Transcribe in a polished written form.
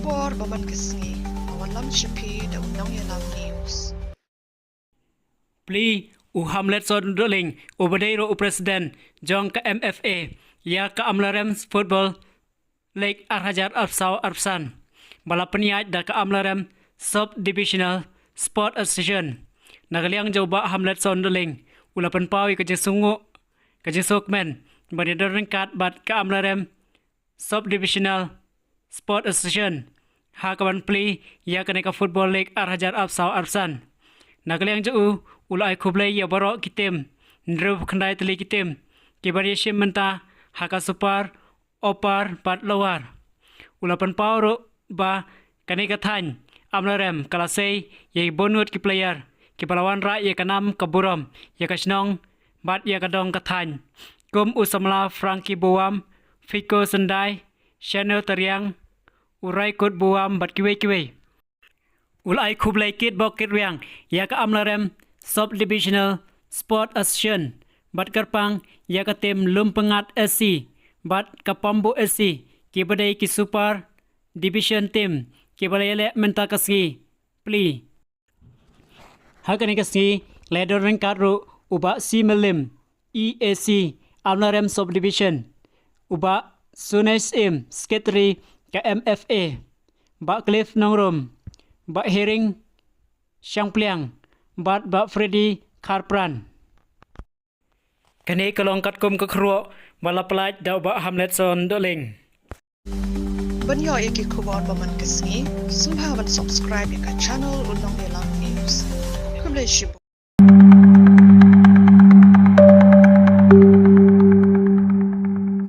football baman kasngi awan lam shipi da unang yalam news. Plie u Hamletson Dohling u Badeiro u Presiden jong ke MFA ya ke Amlarem Football League Arhajar Arpsau Arpsan balapaniat da ke Amlarem Sub Divisional Sport Association nagaliang jauba Hamletson Dohling ulapan pawi ke jesungu ke jesukmen badidor ringkat bat ke Amlarem Sub Divisional Sport Association ha kawan Plie ya ke neka Football League Arhajar Arpsau Arpsan nagaliang jau ulai kublai ya barok kitem ndrub khandai teli kitem kibari shimenta haka super opar pat lawar ulapan pauro ba kaneka than Amlarem kalasei ye bonut ki player ki palawan ra ye kanam kaburam ye kasnong bat ye kadong kathan kum usamla Frankie Boam Fiko Sendai Channel Tariang urai kot Boam bat kiwe ulai kublai kit bok kit riang ya ka Amlarem Sub Divisional Sport Association bat karpang ya ka tim Lumpengat SC bat kapambu SC ki badai ki Super Division team ki badai le menta kasgi Plie hakani kasgi ledor ringkat ru uba simelim EAC Amlarem Sub Division uba Sunes M Secretary ka MFA ba Cliff Nongrum ba Hering Shangpliang bat ba Freddy Karpran kani kalong kat kum ka khruo bala plaj da ba Hamletson Dohling Banyo iki kubon baman kasngi sumha ban subscribe ka channel unang yalam news. Kublai shibu